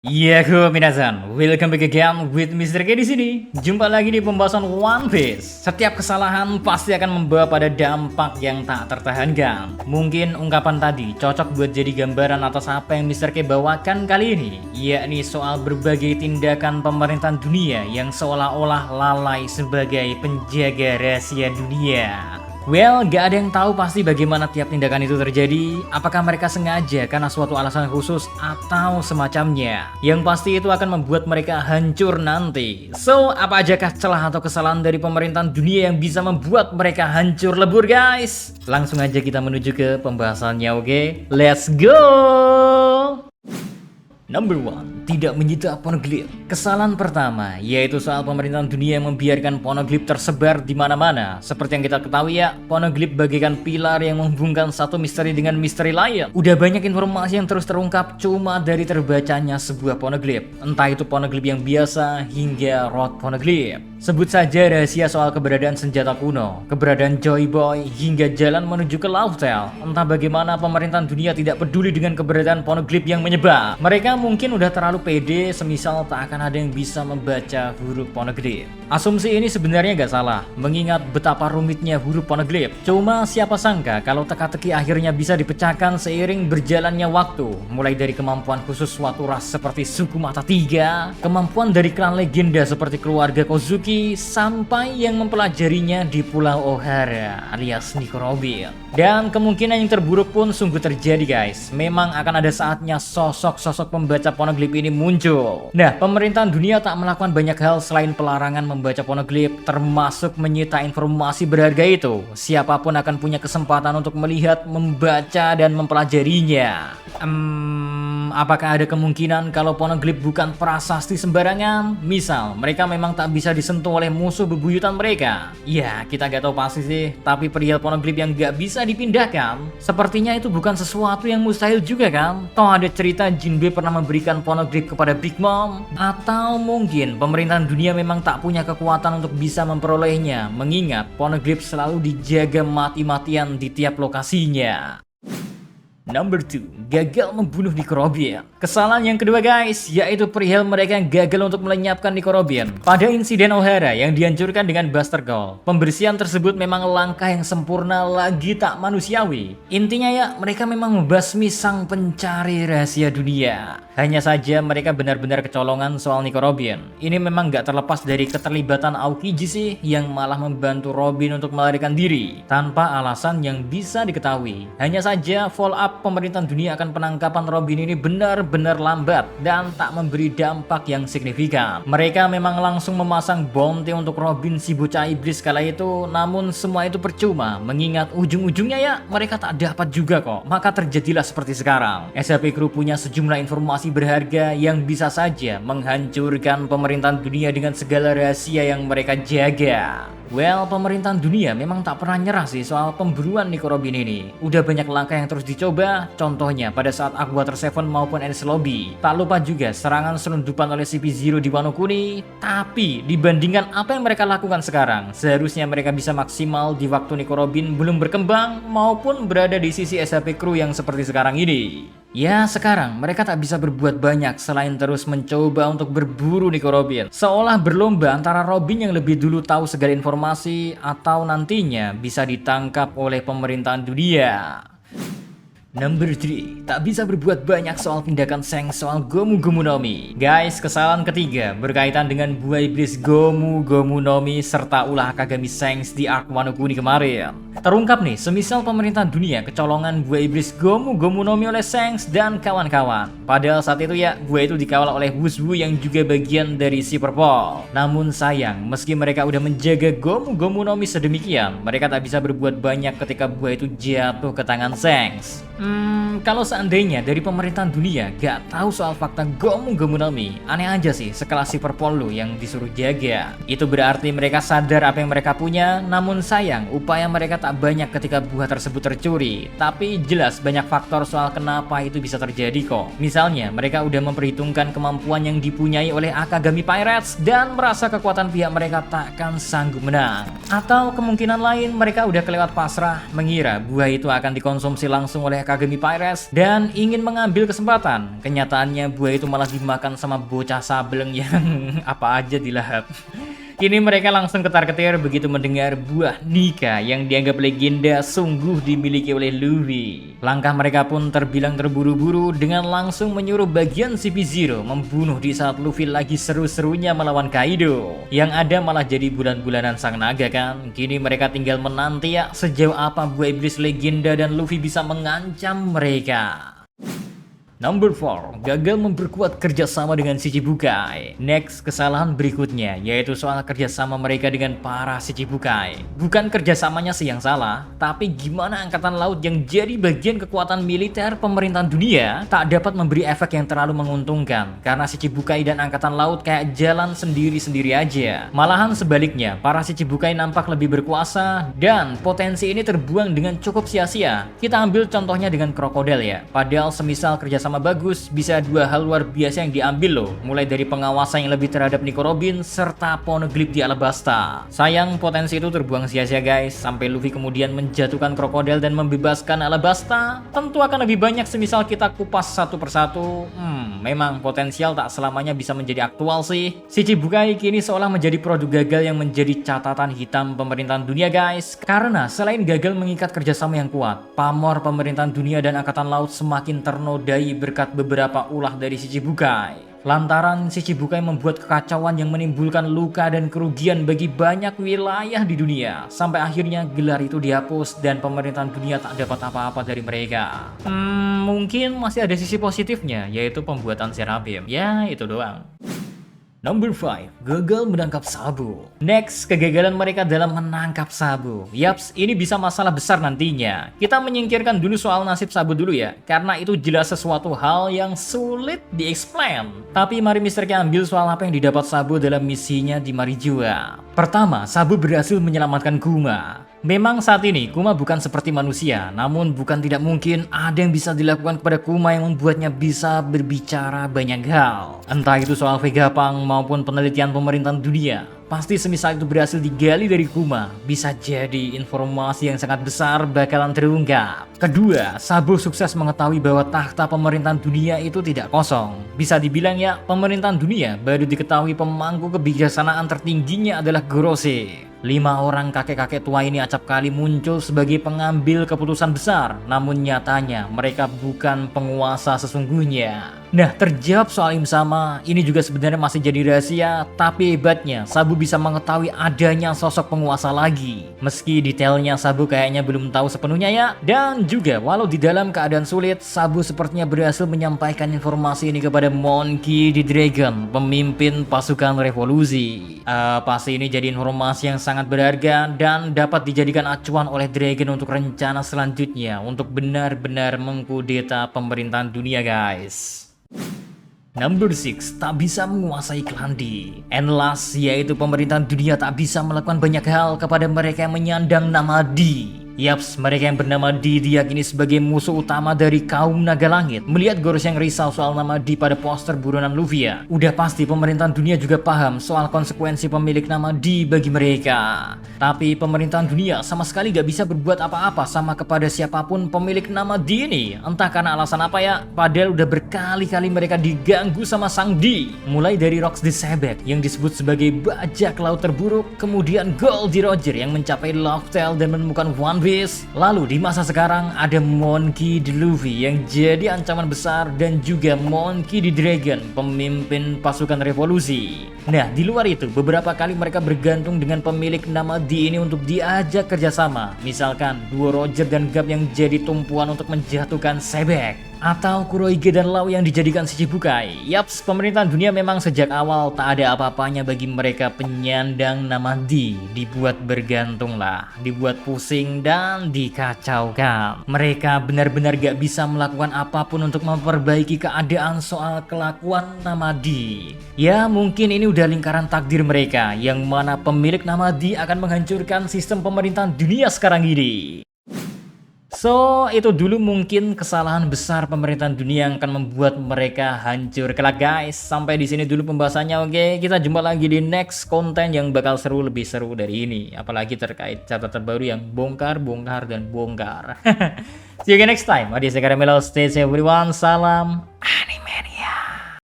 Yaku minasan, welcome back again with Mr. K di sini. Jumpa lagi di pembahasan One Piece. Setiap kesalahan pasti akan membawa pada dampak yang tak tertahankan. Mungkin ungkapan tadi cocok buat jadi gambaran atas apa yang Mr. K bawakan kali ini, yakni soal berbagai tindakan pemerintahan dunia yang seolah-olah lalai sebagai penjaga rahasia dunia. Well, gak ada yang tahu pasti bagaimana tiap tindakan itu terjadi. Apakah mereka sengaja karena suatu alasan khusus atau semacamnya. Yang pasti itu akan membuat mereka hancur nanti. So, apa ajakah celah atau kesalahan dari pemerintahan dunia yang bisa membuat mereka hancur lebur, guys? Langsung aja kita menuju ke pembahasannya, oke? Let's go! Number 1. Tidak menyita poneglyph. Kesalahan pertama yaitu soal pemerintahan dunia yang membiarkan poneglyph tersebar di mana-mana. Seperti yang kita ketahui ya, poneglyph bagaikan pilar yang menghubungkan satu misteri dengan misteri lain. Udah banyak informasi yang terus terungkap cuma dari terbacanya sebuah poneglyph. Entah itu poneglyph yang biasa hingga rod poneglyph. Sebut saja rahasia soal keberadaan senjata kuno, keberadaan Joy Boy, hingga jalan menuju ke Lauftel. Entah bagaimana pemerintahan dunia tidak peduli dengan keberadaan poneglyph yang menyebar. Mereka mungkin udah terlalu pede semisal tak akan ada yang bisa membaca huruf poneglyph. Asumsi ini sebenarnya gak salah, mengingat betapa rumitnya huruf poneglyph. Cuma siapa sangka kalau teka-teki akhirnya bisa dipecahkan seiring berjalannya waktu. Mulai dari kemampuan khusus suatu ras seperti suku mata tiga, kemampuan dari klan legenda seperti keluarga Kozuki, sampai yang mempelajarinya di Pulau Ohara alias Nico Robin. Dan kemungkinan yang terburuk pun sungguh terjadi, guys. Memang akan ada saatnya sosok-sosok pembaca poneglyph ini muncul. Nah, pemerintahan dunia tak melakukan banyak hal selain pelarangan membaca poneglyph, termasuk menyita informasi berharga itu. Siapapun akan punya kesempatan untuk melihat, membaca, dan mempelajarinya. Apakah ada kemungkinan kalau poneglyph bukan prasasti sembarangan? Misal, mereka memang tak bisa disentuh oleh musuh bebuyutan mereka. Ya, kita gak tahu pasti sih, tapi perihal poneglyph yang gak bisa dipindahkan, sepertinya itu bukan sesuatu yang mustahil juga kan? Toh ada cerita Jinbe pernah memberikan poneglyph kepada Big Mom? Atau mungkin pemerintahan dunia memang tak punya kekuatan untuk bisa memperolehnya, mengingat poneglyph selalu dijaga mati-matian di tiap lokasinya. Number 2. Gagal membunuh Nico Robin. Kesalahan yang kedua, guys, yaitu perihal mereka yang gagal untuk melenyapkan Nico Robin. Pada insiden Ohara yang dihancurkan dengan Buster Gold, pembersihan tersebut memang langkah yang sempurna lagi tak manusiawi. Intinya ya, mereka memang membasmi sang pencari rahasia dunia. Hanya saja mereka benar-benar kecolongan soal Nico Robin. Ini memang gak terlepas dari keterlibatan Aokiji sih, yang malah membantu Robin untuk melarikan diri tanpa alasan yang bisa diketahui. Hanya saja follow up pemerintahan dunia akan penangkapan Robin ini benar-benar lambat dan tak memberi dampak yang signifikan. Mereka memang langsung memasang bounty untuk Robin si bocah iblis kala itu, namun semua itu percuma mengingat ujung-ujungnya ya mereka tak dapat juga kok. Maka terjadilah seperti sekarang. SAP Crew punya sejumlah informasi berharga yang bisa saja menghancurkan pemerintahan dunia dengan segala rahasia yang mereka jaga. Well, pemerintahan dunia memang tak pernah nyerah sih soal pemburuan Nico Robin ini. Udah banyak langkah yang terus dicoba, contohnya pada saat Aquater 7 maupun Enies Lobby. Tak lupa juga serangan selundupan oleh CP0 di Wano Kuni. Tapi dibandingkan apa yang mereka lakukan sekarang, seharusnya mereka bisa maksimal di waktu Nico Robin belum berkembang maupun berada di sisi SAP Crew yang seperti sekarang ini. Ya, sekarang mereka tak bisa berbuat banyak selain terus mencoba untuk berburu Nico Robin. Seolah berlomba antara Robin yang lebih dulu tahu segala informasi atau nantinya bisa ditangkap oleh pemerintahan dunia. Number 3. Tak bisa berbuat banyak soal tindakan Seng soal Gomu Gomu no Mi. Guys, kesalahan ketiga berkaitan dengan buah iblis Gomu Gomu no Mi serta ulah Kagami Sengs di Arc Wano Kuni kemarin. Terungkap nih, semisal pemerintahan dunia kecolongan buah iblis Gomu Gomu no Mi oleh Sengs dan kawan-kawan. Padahal saat itu ya, buah itu dikawal oleh Wuswu yang juga bagian dari si Purple. Namun sayang, meski mereka udah menjaga Gomu Gomu no Mi sedemikian, mereka tak bisa berbuat banyak ketika buah itu jatuh ke tangan Sengs. Kalau seandainya dari pemerintahan dunia gak tahu soal fakta Gomu Gomu no Mi, aneh aja sih sekelas si Purple yang disuruh jaga. Itu berarti mereka sadar apa yang mereka punya, namun sayang upaya mereka tak tak banyak ketika buah tersebut tercuri, tapi jelas banyak faktor soal kenapa itu bisa terjadi kok. Misalnya, mereka udah memperhitungkan kemampuan yang dipunyai oleh Akagami Pirates dan merasa kekuatan pihak mereka takkan sanggup menang. Atau kemungkinan lain, mereka udah kelewat pasrah, mengira buah itu akan dikonsumsi langsung oleh Akagami Pirates dan ingin mengambil kesempatan. Kenyataannya buah itu malah dimakan sama bocah sableng yang apa aja dilahap. Kini mereka langsung ketar-ketir begitu mendengar buah Nika yang dianggap legenda sungguh dimiliki oleh Luffy. Langkah mereka pun terbilang terburu-buru dengan langsung menyuruh bagian CP0 membunuh di saat Luffy lagi seru-serunya melawan Kaido. Yang ada malah jadi bulan-bulanan sang naga kan. Kini mereka tinggal menanti ya sejauh apa buah iblis legenda dan Luffy bisa mengancam mereka. Number 4, gagal memperkuat kerjasama dengan Shichibukai. Next, kesalahan berikutnya yaitu soal kerjasama mereka dengan para Shichibukai. Bukan kerjasamanya sih yang salah, tapi gimana angkatan laut yang jadi bagian kekuatan militer pemerintahan dunia tak dapat memberi efek yang terlalu menguntungkan karena Shichibukai dan angkatan laut kayak jalan sendiri-sendiri aja. Malahan sebaliknya, para Shichibukai nampak lebih berkuasa dan potensi ini terbuang dengan cukup sia-sia. Kita ambil contohnya dengan krokodil ya. Padahal semisal kerjasama bagus, bisa dua hal luar biasa yang diambil loh, mulai dari pengawasan yang lebih terhadap Nico Robin serta Poneglyph di Alabasta. Sayang potensi itu terbuang sia-sia guys, sampai Luffy kemudian menjatuhkan krokodil dan membebaskan Alabasta. Tentu akan lebih banyak semisal kita kupas satu persatu. Memang potensial tak selamanya bisa menjadi aktual sih. Shichibukai kini seolah menjadi produk gagal yang menjadi catatan hitam pemerintahan dunia guys, karena selain gagal mengikat kerjasama yang kuat, pamor pemerintahan dunia dan angkatan laut semakin ternodai berkat beberapa ulah dari Shichibukai. Lantaran Shichibukai membuat kekacauan yang menimbulkan luka dan kerugian bagi banyak wilayah di dunia, sampai akhirnya gelar itu dihapus dan pemerintahan dunia tak dapat apa-apa dari mereka. Mungkin masih ada sisi positifnya, yaitu pembuatan Serafim. Ya, itu doang. Number 5, gagal menangkap Sabo. Next, kegagalan mereka dalam menangkap Sabo. Yaps, ini bisa masalah besar nantinya. Kita menyingkirkan dulu soal nasib Sabo dulu ya, karena itu jelas sesuatu hal yang sulit di-explain. Tapi mari Mr. K ambil soal apa yang didapat Sabo dalam misinya di Marijua. Pertama, Sabo berhasil menyelamatkan Kuma. Memang saat ini Kuma bukan seperti manusia, namun bukan tidak mungkin ada yang bisa dilakukan kepada Kuma yang membuatnya bisa berbicara banyak hal. Entah itu soal Vegapunk maupun penelitian pemerintahan dunia. Pasti semisal itu berhasil digali dari Kuma, bisa jadi informasi yang sangat besar bakalan terungkap. Kedua, Sabo sukses mengetahui bahwa tahta pemerintahan dunia itu tidak kosong. Bisa dibilang ya, pemerintahan dunia baru diketahui pemangku kebijaksanaan tertingginya adalah Gorose. 5 orang kakek-kakek tua ini acap kali muncul sebagai pengambil keputusan besar, namun nyatanya mereka bukan penguasa sesungguhnya. Nah, terjawab soal Im-sama, ini juga sebenarnya masih jadi rahasia, tapi hebatnya Sabo bisa mengetahui adanya sosok penguasa lagi. Meski detailnya Sabo kayaknya belum tahu sepenuhnya ya, dan juga walau di dalam keadaan sulit, Sabo sepertinya berhasil menyampaikan informasi ini kepada Monkey D. Dragon, pemimpin pasukan revolusi. Pasti ini jadi informasi yang sangat berharga dan dapat dijadikan acuan oleh Dragon untuk rencana selanjutnya untuk benar-benar mengkudeta pemerintahan dunia guys. Number 6, tak bisa menguasai Klandi. And last, yaitu pemerintahan dunia tak bisa melakukan banyak hal kepada mereka yang menyandang nama D. Yaps, mereka yang bernama D diyakini sebagai musuh utama dari kaum naga langit. Melihat Gorose yang risau soal nama D pada poster buronan Luffy ya, udah pasti pemerintahan dunia juga paham soal konsekuensi pemilik nama D bagi mereka. Tapi pemerintahan dunia sama sekali gak bisa berbuat apa-apa sama kepada siapapun pemilik nama D ini. Entah karena alasan apa ya, padahal udah berkali-kali mereka diganggu sama sang D. Mulai dari Rocks the Sebek yang disebut sebagai bajak laut terburuk, kemudian Goldie Roger yang mencapai Loftel dan menemukan One Piece. Lalu di masa sekarang ada Monkey D. Luffy yang jadi ancaman besar dan juga Monkey D. Dragon, pemimpin pasukan revolusi. Nah, di luar itu beberapa kali mereka bergantung dengan pemilik nama D ini untuk diajak kerjasama. Misalkan duo Roger dan Gap yang jadi tumpuan untuk menjatuhkan Sebek. Atau Kurohige dan Law yang dijadikan Shichibukai? Yaps, pemerintahan dunia memang sejak awal tak ada apa-apanya bagi mereka penyandang nama D. Dibuat bergantung lah, dibuat pusing dan dikacaukan. Mereka benar-benar gak bisa melakukan apapun untuk memperbaiki keadaan soal kelakuan nama D. Ya mungkin ini udah lingkaran takdir mereka, yang mana pemilik nama D akan menghancurkan sistem pemerintahan dunia sekarang ini. So, itu dulu mungkin kesalahan besar pemerintahan dunia yang akan membuat mereka hancur kelak guys. Sampai di sini dulu pembahasannya, oke. Kita jumpa lagi di next konten yang bakal seru, lebih seru dari ini. Apalagi terkait chapter terbaru yang bongkar, dan bongkar. See you again next time. Adi Sekar Melo, stay safe everyone. Salam anime.